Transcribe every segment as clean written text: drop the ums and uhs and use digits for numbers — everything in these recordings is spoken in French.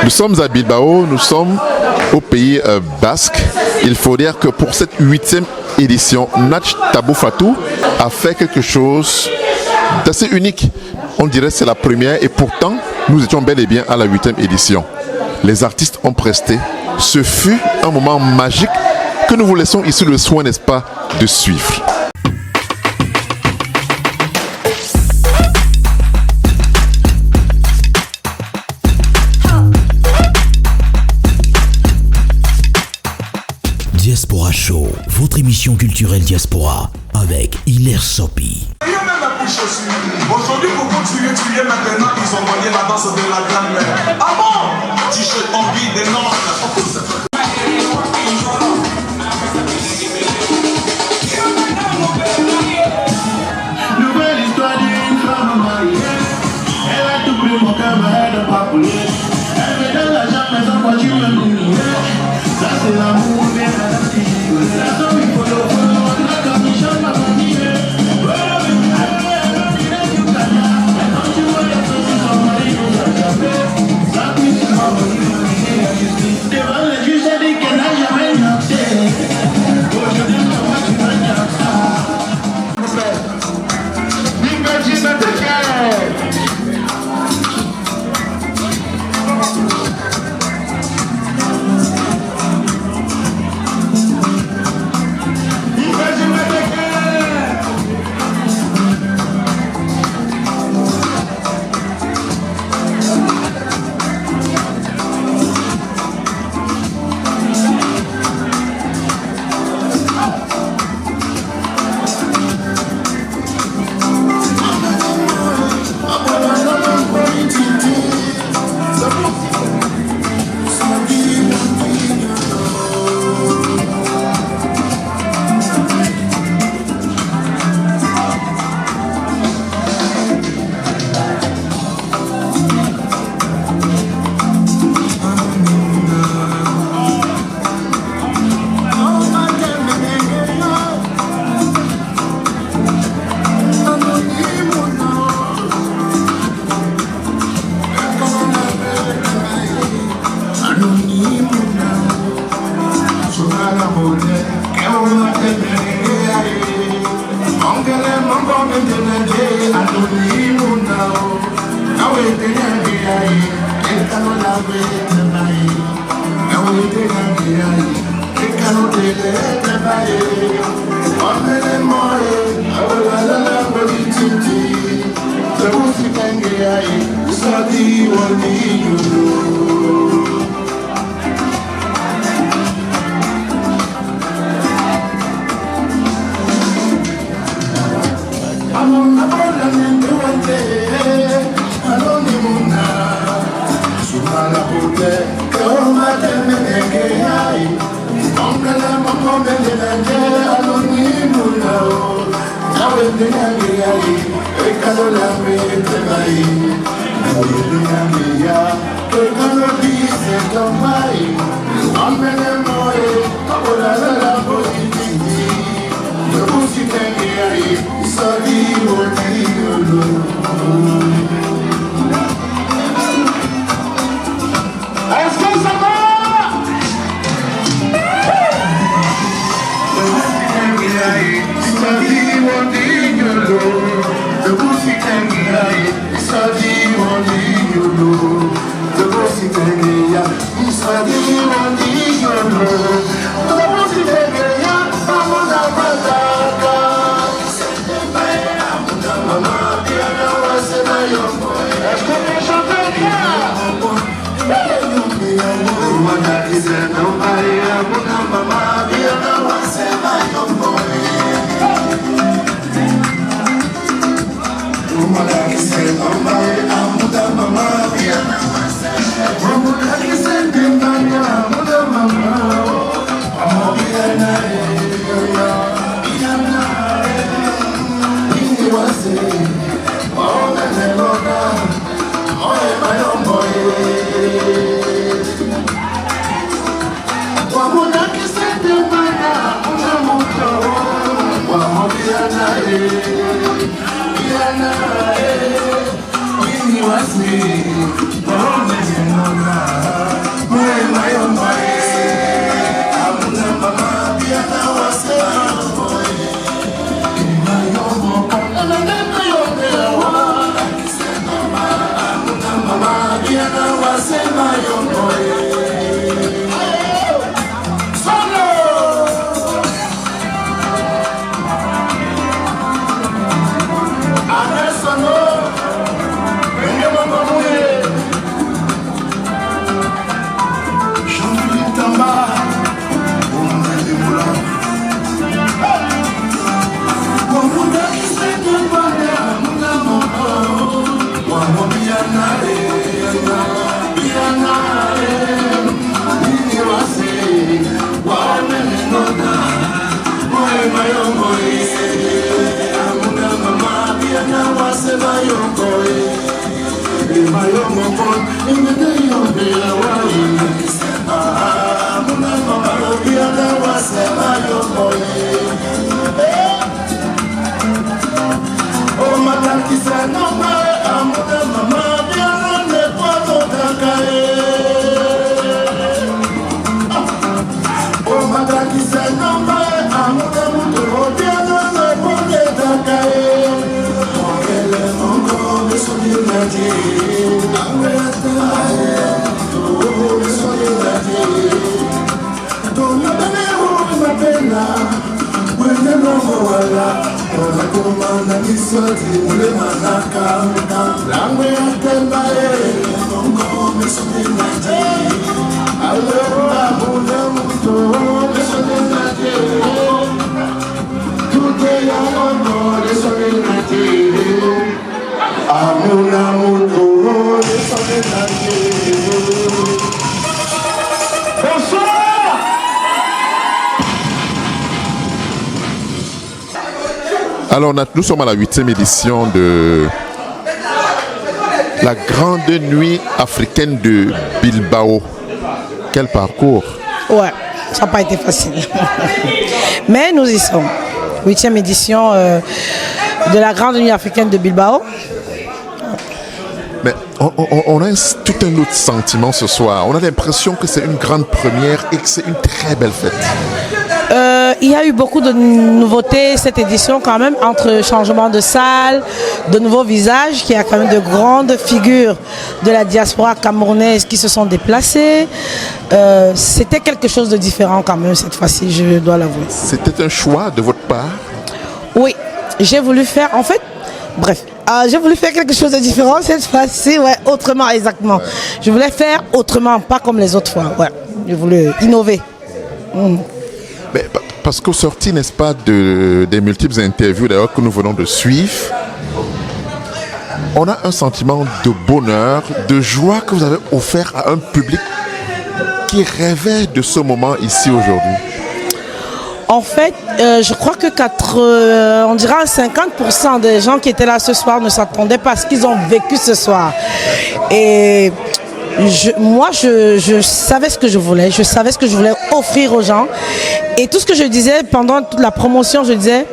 Nous sommes à Bilbao, nous sommes au pays basque. Il faut dire que pour cette 8e édition, Natch Tabou Fatou a fait quelque chose d'assez unique. On dirait que c'est la première et pourtant, nous étions bel et bien à la 8e édition. Les artistes ont presté. Ce fut un moment magique que nous vous laissons ici le soin, n'est-ce pas, de suivre. Diaspora Show, votre émission culturelle diaspora avec Hilaire Sopi. Aujourd'hui, pour continuer, tu viens maintenant, ils ont volé la danse de la grand-mère. Ah bon? T-shirt envie des noms. Nouvelle histoire d'une femme mariée. Elle a tout pris pour qu'elle m'aide pas couler. Elle me donne l'argent, mais sans quoi tu me mouiller. Ça c'est l'amour, bien adapté. La somme, il faut le voir, la commission m'a famille. Devant le juge, j'ai dit qu'elle n'a jamais noté. Aujourd'hui, comment tu vas dire ça? Imagine te faire. Yes, Alors, nous sommes à la 8e édition de la Grande Nuit africaine de Bilbao. Quel parcours! Ouais, ça n'a pas été facile. Mais nous y sommes. 8e édition de la Grande Nuit africaine de Bilbao. Mais on a tout un autre sentiment ce soir. On a l'impression que c'est une grande première et que c'est une très belle fête. Il y a eu beaucoup de nouveautés cette édition quand même, entre changement de salle, de nouveaux visages, qu'il y a quand même de grandes figures de la diaspora camerounaise qui se sont déplacées. C'était quelque chose de différent quand même cette fois-ci, je dois l'avouer. C'était un choix de votre part? Oui, j'ai voulu faire, en fait, bref, j'ai voulu faire quelque chose de différent cette fois-ci, ouais, autrement, exactement. Ouais. Je voulais faire autrement, pas comme les autres fois, ouais. J'ai voulu innover. Mais, parce qu'au sorti, n'est-ce pas, des multiples interviews d'ailleurs que nous venons de suivre, on a un sentiment de bonheur, de joie que vous avez offert à un public qui rêvait de ce moment ici aujourd'hui. En fait, je crois que on dirait 50% des gens qui étaient là ce soir ne s'attendaient pas à ce qu'ils ont vécu ce soir. Et moi, je savais ce que je voulais. Je savais ce que je voulais offrir aux gens. Et tout ce que je disais pendant toute la promotion, je disais,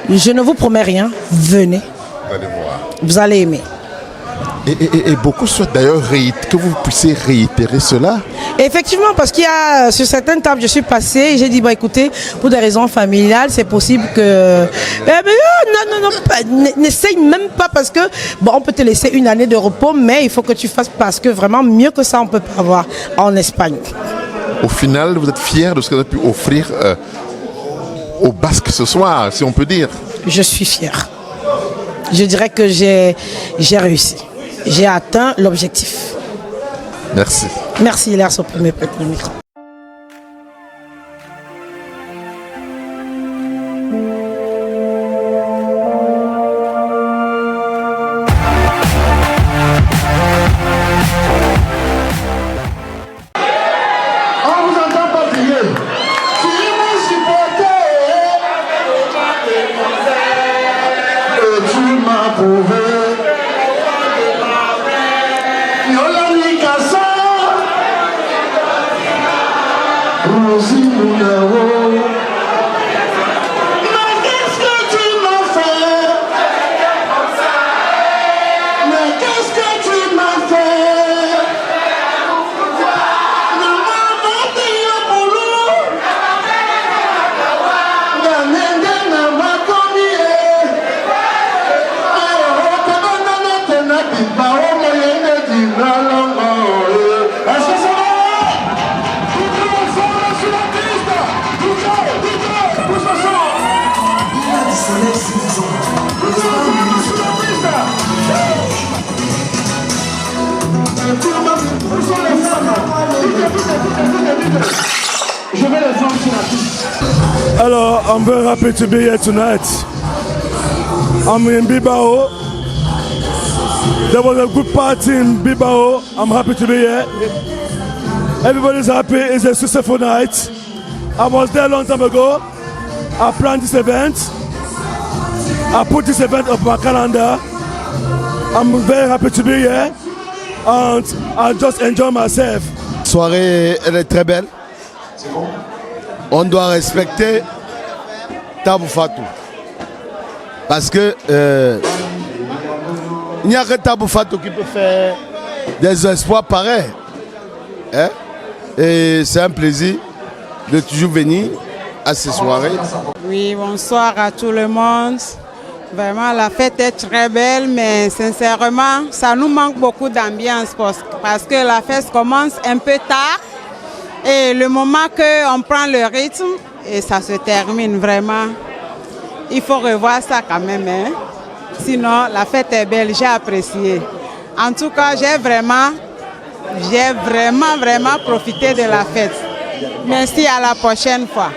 je ne vous promets rien, venez. Allez voir. Vous allez aimer. Et beaucoup souhaitent d'ailleurs que vous puissiez réitérer cela. Effectivement, parce qu'il y a sur certaines tables, je suis passée et j'ai dit, bah écoutez, pour des raisons familiales, c'est possible que... non, n'essaye même pas parce que, bon, on peut te laisser une année de repos, mais il faut que tu fasses parce que vraiment, mieux que ça, on ne peut pas avoir en Espagne. Au final, vous êtes fiers de ce que vous avez pu offrir aux Basques ce soir, si on peut dire. Je suis fière. Je dirais que j'ai réussi. J'ai atteint l'objectif. Merci. Merci, Hilaire, sur le micro. Hello, I'm very happy to be here tonight. I'm in Bilbao. There was a good party in Bilbao. I'm happy to be here. Everybody's happy. It's a successful night. I was there a long time ago. I planned this event. I put this event on my calendar. I'm very happy to be here and I just enjoy myself. La soirée, elle est très belle. On doit respecter Tabou Fatou. Parce que il n'y a que Tabou Fatou qui peut faire des exploits pareils. Hein? Et c'est un plaisir de toujours venir à ces soirées. Oui, bonsoir à tout le monde. Vraiment, la fête est très belle, mais sincèrement, ça nous manque beaucoup d'ambiance parce que la fête commence un peu tard et le moment qu'on prend le rythme et ça se termine vraiment. Il faut revoir ça quand même. Hein? Sinon, la fête est belle, j'ai apprécié. En tout cas, j'ai vraiment profité de la fête. Merci, à la prochaine fois.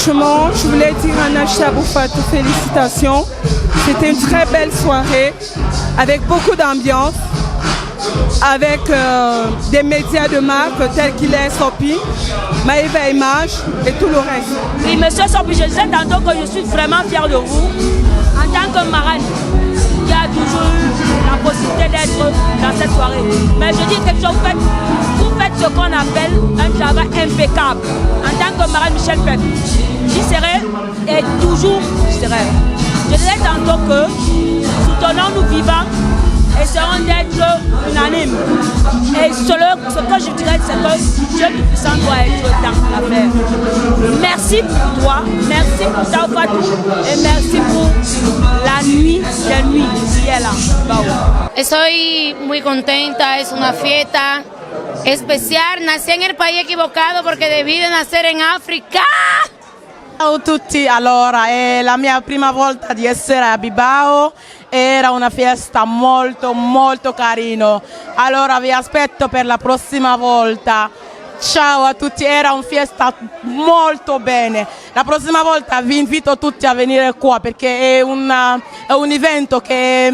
Franchement, je voulais dire à Nach Tabou Fatou félicitations. C'était une très belle soirée avec beaucoup d'ambiance, avec des médias de marque tels qu'il est Sopi, Maïva Image et tout le reste. Oui, monsieur Sopi, je disais tantôt que je suis vraiment fière de vous. En tant que marraine, il y a toujours eu la possibilité d'être dans cette soirée. Mais je dis quelque chose, vous faites ce qu'on appelle un travail impeccable. En tant que marraine Michel Pep, j'y serai et toujours j'y serai. Je disais tantôt que soutenons-nous vivants et seront d'être unanimes. Et ce que je dirais, c'est que Dieu Tout-Puissant doit être dans l'affaire. Merci pour toi, merci pour ta Fatou et merci pour la nuit des nuits qui est là. Estoy muy contenta, es una fiesta especial. Nací en el país equivocado porque debí de nacer en Africa. Ciao a tutti, allora è la mia prima volta di essere a Bilbao, era una festa molto carino, allora vi aspetto per la prossima volta. Ciao a tutti, era una festa molto bene, la prossima volta vi invito tutti a venire qua perché è un evento che è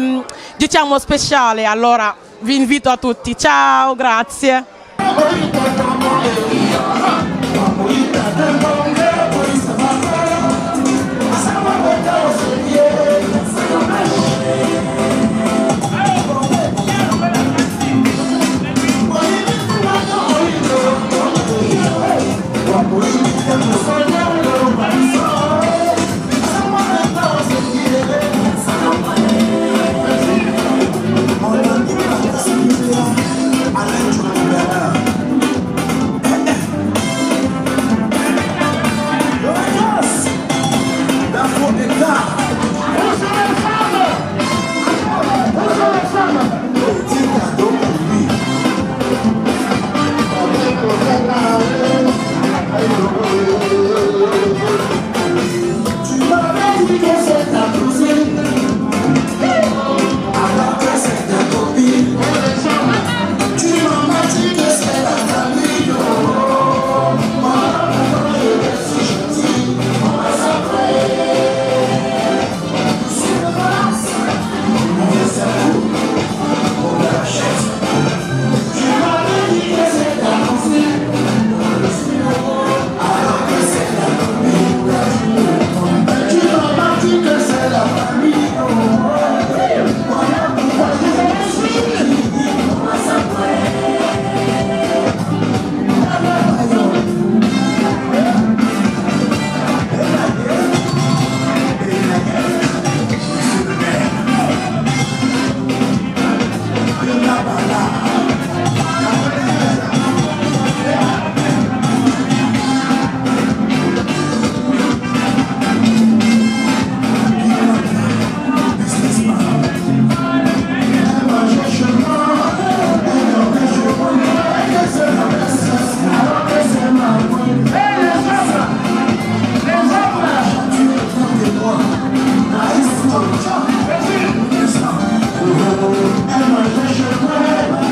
diciamo speciale, allora vi invito a tutti, ciao, grazie. Emma,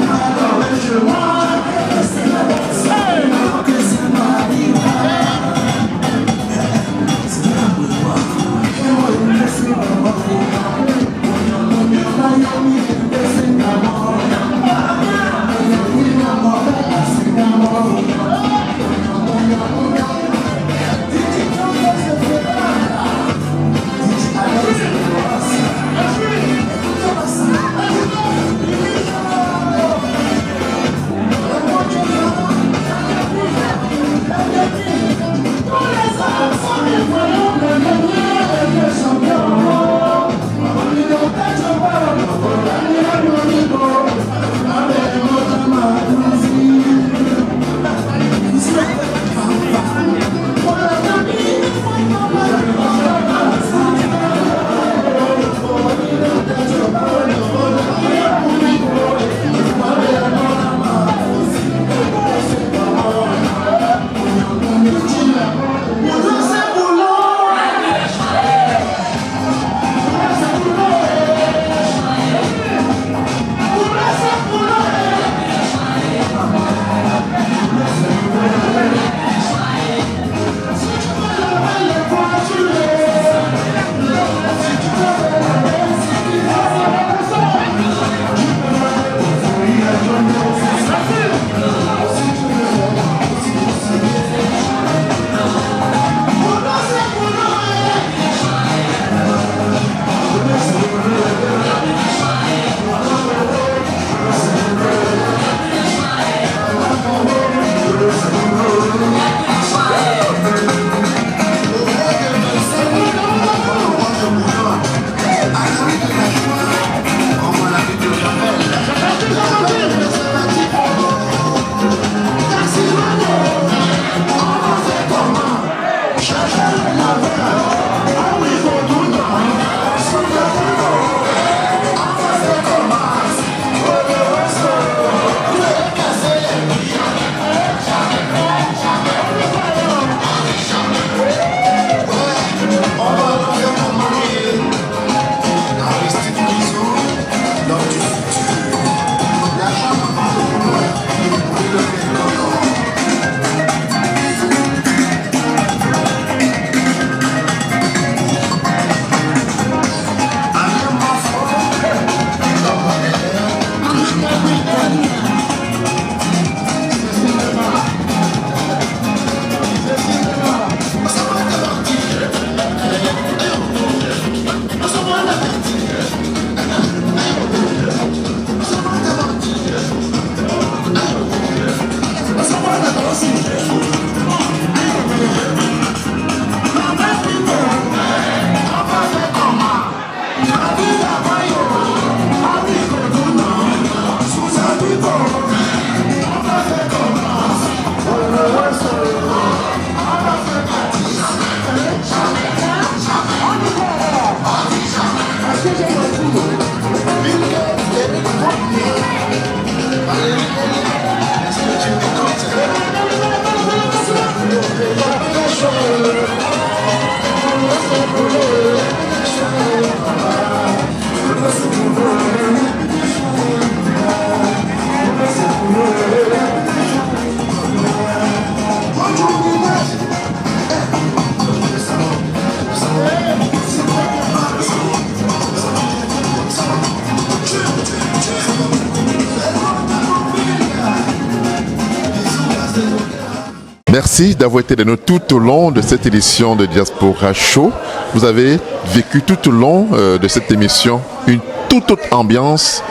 Merci d'avoir été de nous tout au long de cette édition de Diaspora Show. Vous avez vécu tout au long de cette émission une toute autre ambiance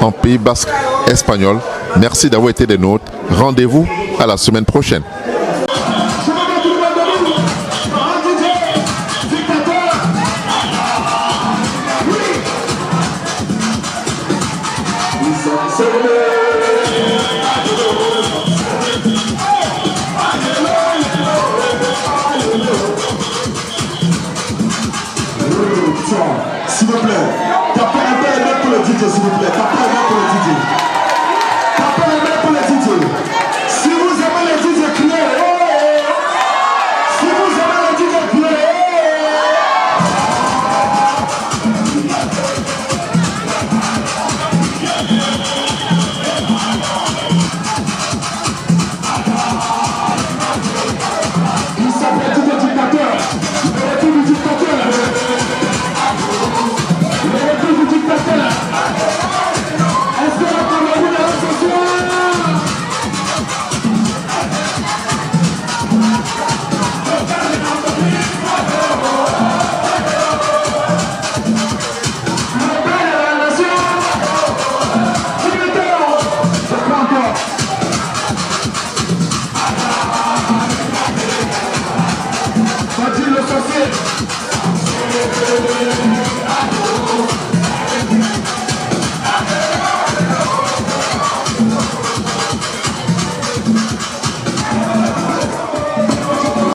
en Pays Basque espagnol. Merci d'avoir été des nôtres. Rendez-vous à la semaine prochaine. S'il vous plaît, tapez un peu les mains pour le DJ, s'il vous plaît. Tapez les mains pour le DJ.